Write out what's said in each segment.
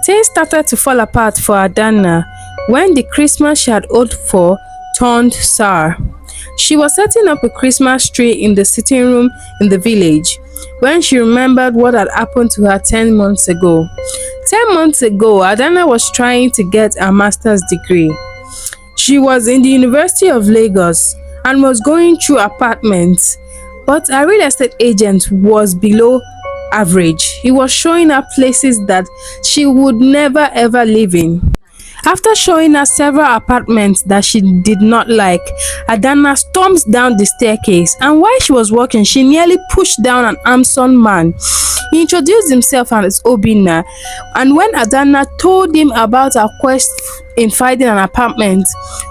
Things started to fall apart for Adanna when the Christmas she had hoped for turned sour. She was setting up a Christmas tree in the sitting room in the village when she remembered what had happened to her 10 months ago. 10 months ago, Adanna was trying to get a master's degree. She was in the University of Lagos and was going through apartments, but her real estate agent was below average. He was showing her places that she would never ever live in. After showing her several apartments that she did not like, Adanna storms down the staircase, and while she was walking, she nearly pushed down an handsome man. He introduced himself as Obinna, and when Adanna told him about her quest in finding an apartment,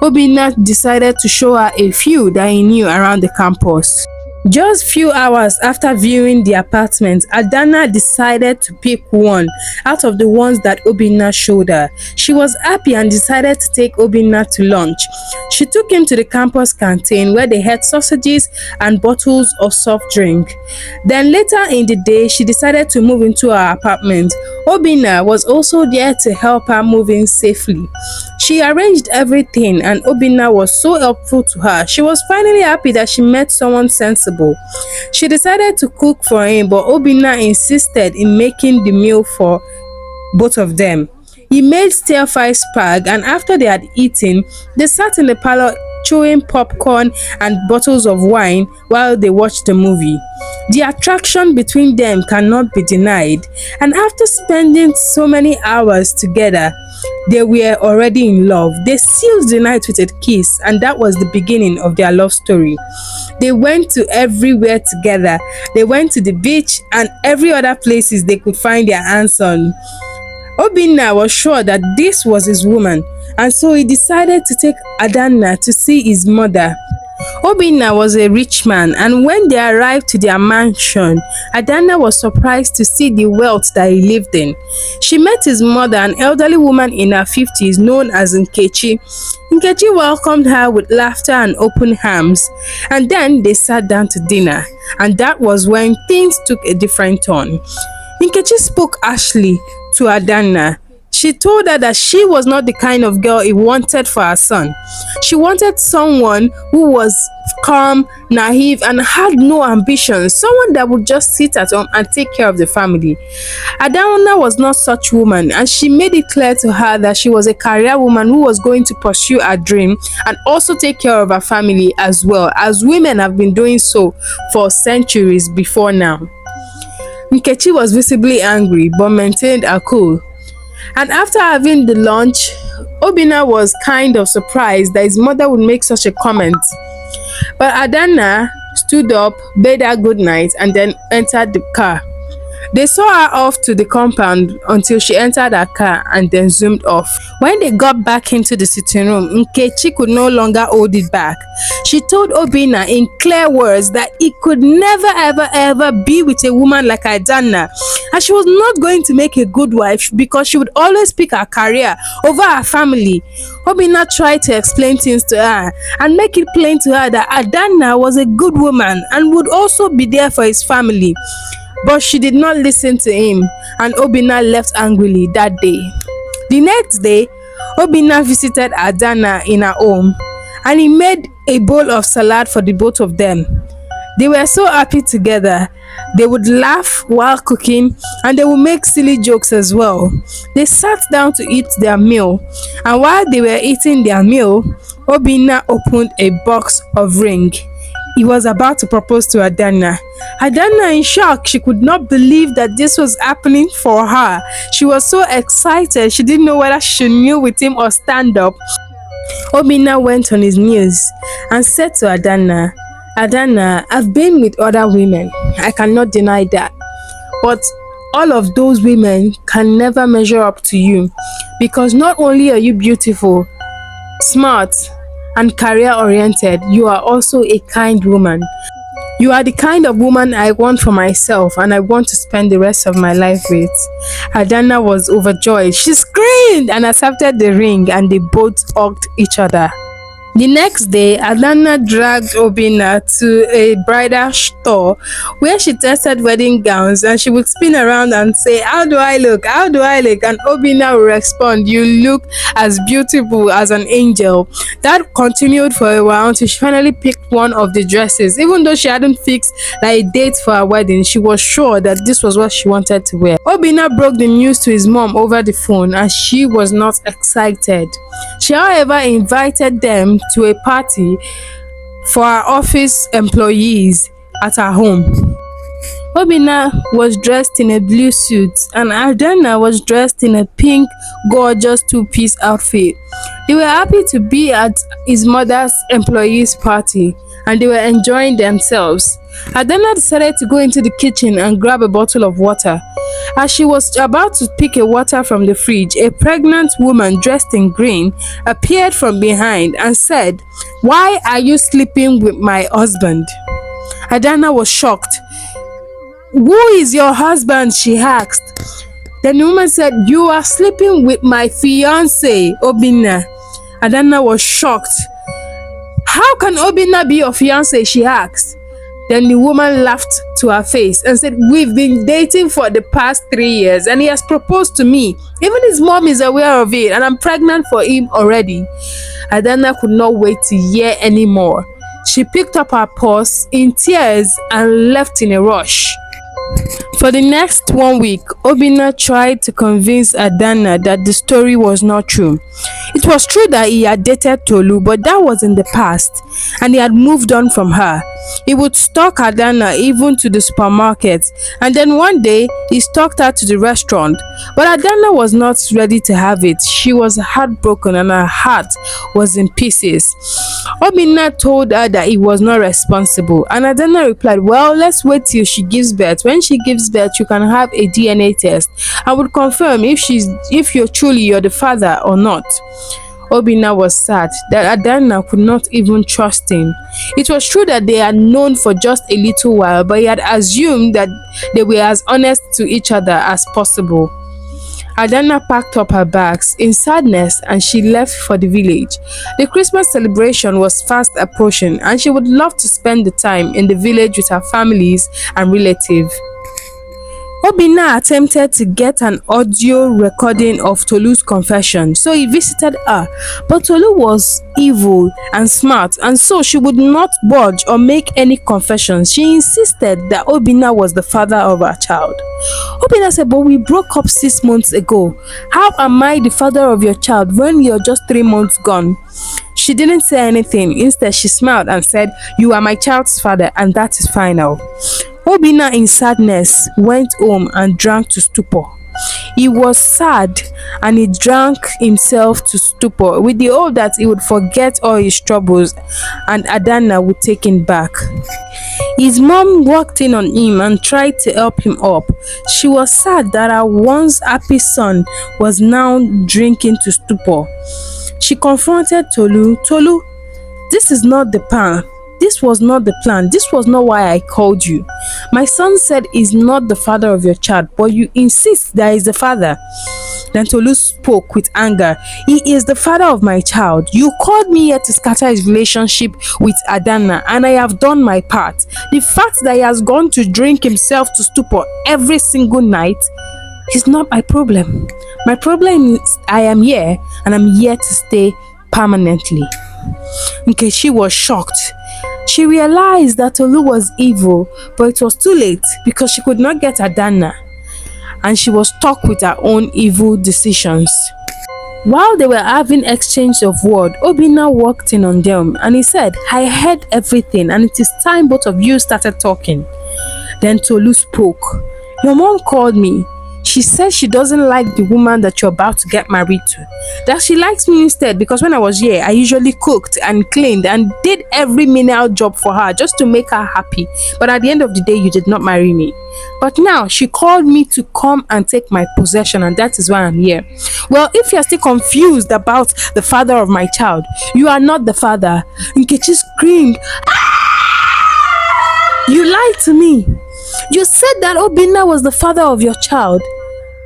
Obinna decided to show her a few that he knew around the campus. Just few hours after viewing the apartment, Adanna decided to pick one out of the ones that Obinna showed her. She was happy and decided to take Obinna to lunch. She took him to the campus canteen where they had sausages and bottles of soft drink. Then later in the day, she decided to move into her apartment. Obinna was also there to help her move in safely. She arranged everything and Obinna was so helpful to her. She was finally happy that she met someone sensible. She decided to cook for him, but Obinna insisted in making the meal for both of them. He made stir-fry spag, and after they had eaten, they sat in the parlor chewing popcorn and bottles of wine while they watched the movie. The attraction between them cannot be denied, and after spending so many hours together, they were already in love. They sealed the night with a kiss, and that was the beginning of their love story. They went to everywhere together. They went to the beach and every other places they could find their hands on. Obinna was sure that this was his woman, and so he decided to take Adanna to see his mother. Obinna was a rich man, and when they arrived to their mansion, Adanna was surprised to see the wealth that he lived in. She met his mother, an elderly woman in her 50s known as Nkechi. Nkechi welcomed her with laughter and open arms, and then they sat down to dinner, and that was when things took a different turn. Nkechi spoke harshly to Adanna. She told her that she was not the kind of girl he wanted for her son. She wanted someone who was calm, naive, and had no ambitions, someone that would just sit at home and take care of the family. Adanna was not such woman, and she made it clear to her that she was a career woman who was going to pursue her dream and also take care of her family as well, as women have been doing so for centuries before now. Nkechi was visibly angry but maintained her cool. And after having the lunch, Obinna was kind of surprised that his mother would make such a comment. But Adanna stood up, bade her good night, and then entered the car. They saw her off to the compound until she entered her car and then zoomed off. When they got back into the sitting room, Nkechi could no longer hold it back. She told Obinna in clear words that he could never ever be with a woman like Adanna, and she was not going to make a good wife because she would always pick her career over her family. Obinna tried to explain things to her and make it plain to her that Adanna was a good woman and would also be there for his family. But she did not listen to him, and Obinna left angrily that day. The next day, Obinna visited Adanna in her home, and he made a bowl of salad for the both of them. They were so happy together. They would laugh while cooking, and they would make silly jokes as well. They sat down to eat their meal, and while they were eating their meal, Obinna opened a box of ring. He was about to propose to Adanna. Adanna, in shock, she could not believe that this was happening for her. She was so excited, she didn't know whether she should kneel with him or stand up. Obinna went on his knees and said to Adanna, Adanna, I've been with other women. I cannot deny that. But all of those women can never measure up to you, because not only are you beautiful, smart, and career-oriented, you are also a kind woman. You are the kind of woman I want for myself and I want to spend the rest of my life with. Adanna was overjoyed. She screamed and accepted the ring, and they both hugged each other. The next day, Adanna dragged Obinna to a bridal store where she tested wedding gowns and she would spin around and say, "How do I look? How do I look?" And Obinna would respond, "You look as beautiful as an angel." That continued for a while until she finally picked one of the dresses. Even though she hadn't fixed like a date for her wedding, she was sure that this was what she wanted to wear. Obinna broke the news to his mom over the phone and she was not excited. She, however, invited them to a party for her office employees at her home. Obinna was dressed in a blue suit and Adanna was dressed in a pink, gorgeous two-piece outfit. They were happy to be at his mother's employees' party and they were enjoying themselves. Adanna decided to go into the kitchen and grab a bottle of water. As she was about to pick a water from the fridge, a pregnant woman dressed in green appeared from behind and said, "Why are you sleeping with my husband?" Adanna was shocked. "Who is your husband?" she asked. Then the woman said, "You are sleeping with my fiance, Obinna." Adanna was shocked. "How can Obinna be your fiance?" she asked. Then the woman laughed to her face and said, "We've been dating for the past 3 years and he has proposed to me. Even his mom is aware of it and I'm pregnant for him already." Adanna could not wait to hear any more. She picked up her purse in tears and left in a rush. For the next 1 week, Obinna tried to convince Adanna that the story was not true. It was true that he had dated Tolu, but that was in the past, and he had moved on from her. He would stalk Adanna even to the supermarket, and then one day he stalked her to the restaurant. But Adanna was not ready to have it. She was heartbroken and her heart was in pieces. Obinna told her that he was not responsible, and Adanna replied, "Well, let's wait till she gives birth. When she gives birth, you can have a DNA test and would confirm if you're the father or not." Obinna was sad that Adanna could not even trust him. It was true that they had known for just a little while, but he had assumed that they were as honest to each other as possible. Adanna packed up her bags in sadness and she left for the village. The Christmas celebration was fast approaching and she would love to spend the time in the village with her families and relatives. Obinna attempted to get an audio recording of Tolu's confession, so he visited her. But Tolu was evil and smart, and so she would not budge or make any confessions. She insisted that Obinna was the father of her child. Obinna said, "But we broke up 6 months ago. How am I the father of your child when you're just 3 months gone?" She didn't say anything. Instead, she smiled and said, "You are my child's father, and that is final." Obinna, in sadness, went home and drank to stupor. He was sad and he drank himself to stupor with the hope that he would forget all his troubles and Adanna would take him back. His mom walked in on him and tried to help him up. She was sad that her once happy son was now drinking to stupor. She confronted Tolu. "Tolu, this is not the plan. This was not the plan. This was not why I called you. My son said he's not the father of your child, but you insist that he's the father." Then Tolu spoke with anger. "He is the father of my child. You called me here to scatter his relationship with Adanna, and I have done my part. The fact that he has gone to drink himself to stupor every single night is not my problem. My problem is I am here, and I'm here to stay permanently." Nkechi was shocked. She realized that Tolu was evil, but it was too late because she could not get Adanna and she was stuck with her own evil decisions. While they were having exchange of words, Obinna walked in on them and he said, "I heard everything and it is time both of you started talking." Then Tolu spoke. "Your mom called me. She said she doesn't like the woman that you're about to get married to. That she likes me instead because when I was here, I usually cooked and cleaned and did every menial job for her just to make her happy. But at the end of the day, you did not marry me. But now she called me to come and take my possession and that is why I'm here." Well, if you're still confused about the father of my child, you are not the father. Nkechi screamed, "You lied to me. You said that Obinna was the father of your child."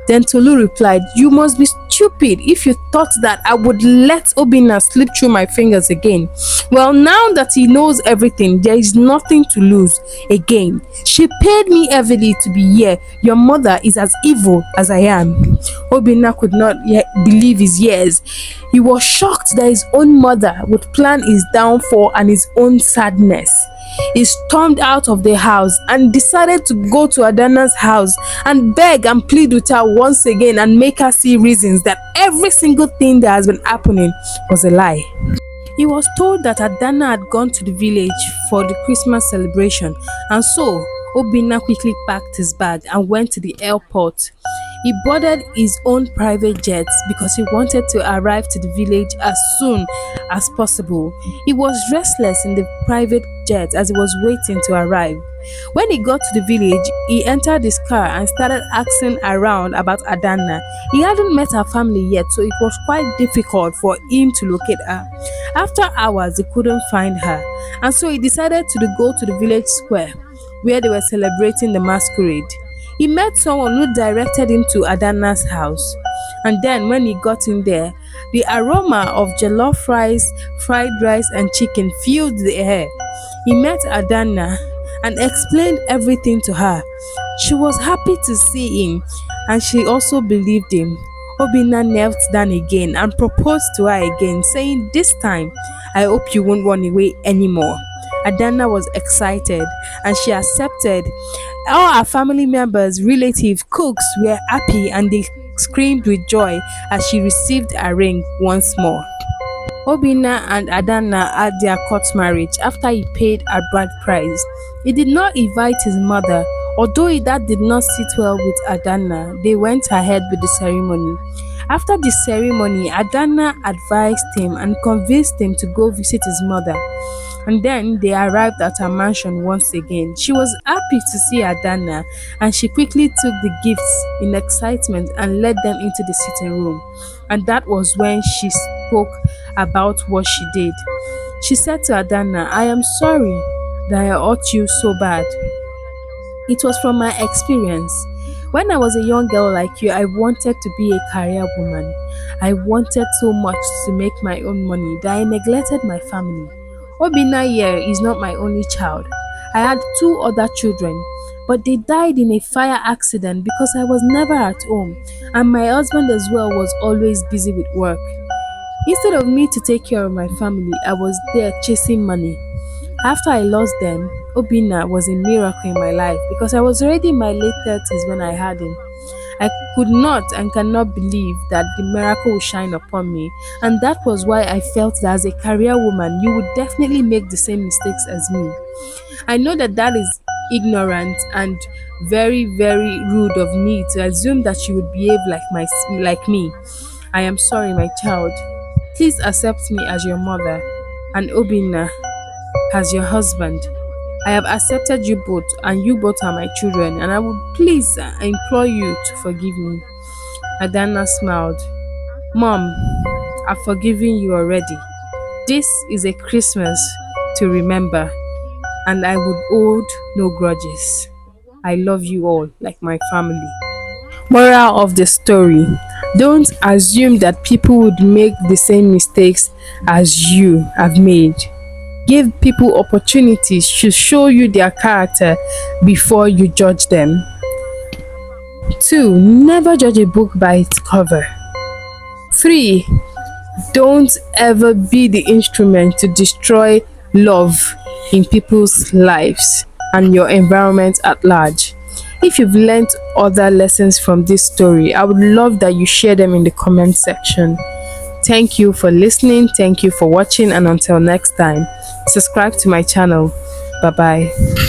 Then Tolu replied, "You must be stupid if you thought that I would let Obinna slip through my fingers again. Well, now that he knows everything, there is nothing to lose again. She paid me heavily to be here. Your mother is as evil as I am." Obinna could not yet believe his ears. He was shocked that his own mother would plan his downfall and his own sadness. He stormed out of the house and decided to go to Adanna's house and beg and plead with her once again and make her see reasons that every single thing that has been happening was a lie. He was told that Adanna had gone to the village for the Christmas celebration, and so Obinna quickly packed his bag and went to the airport. He boarded his own private jet because he wanted to arrive to the village as soon as possible. He was restless in the private jet as he was waiting to arrive. When he got to the village, he entered his car and started asking around about Adanna. He hadn't met her family yet, so it was quite difficult for him to locate her. After hours, he couldn't find her, and so he decided to go to the village square where they were celebrating the masquerade. He met someone who directed him to Adanna's house, and then when he got in there, the aroma of jollof rice, fried rice and chicken filled the air. He met Adanna and explained everything to her. She was happy to see him, and she also believed him. Obinna knelt down again and proposed to her again, saying, "This time, I hope you won't run away anymore." Adanna was excited and she accepted. All her family members, relatives, cooks were happy and they screamed with joy as she received a ring once more. Obinna and Adanna had their court marriage after he paid a bride price. He did not invite his mother, although that did not sit well with Adanna. They went ahead with the ceremony. After the ceremony, Adanna advised him and convinced him to go visit his mother. And then they arrived at her mansion once again. She was happy to see Adanna and she quickly took the gifts in excitement and led them into the sitting room. And that was when she spoke about what she did. She said to Adanna, "I am sorry that I hurt you so bad. It was from my experience. When I was a young girl like you, I wanted to be a career woman. I wanted so much to make my own money that I neglected my family. Obinna here is not my only child. I had two other children, but they died in a fire accident because I was never at home, and my husband as well was always busy with work. Instead of me to take care of my family, I was there chasing money. After I lost them, Obinna was a miracle in my life because I was already in my late 30s when I had him. I could not and cannot believe that the miracle would shine upon me, and that was why I felt that as a career woman, you would definitely make the same mistakes as me. I know that that is ignorant and very, very rude of me to assume that you would behave like me. I am sorry, my child. Please accept me as your mother and Obinna as your husband. I have accepted you both, and you both are my children, and I would please implore you to forgive me." Adanna smiled. "Mom, I've forgiven you already. This is a Christmas to remember, and I would hold no grudges. I love you all like my family." Moral of the story: don't assume that people would make the same mistakes as you have made. Give people opportunities to show you their character before you judge them. 2. Never judge a book by its cover. 3. Don't ever be the instrument to destroy love in people's lives and your environment at large. If you've learned other lessons from this story, I would love that you share them in the comment section. Thank you for listening, thank you for watching, and until next time, subscribe to my channel. Bye bye.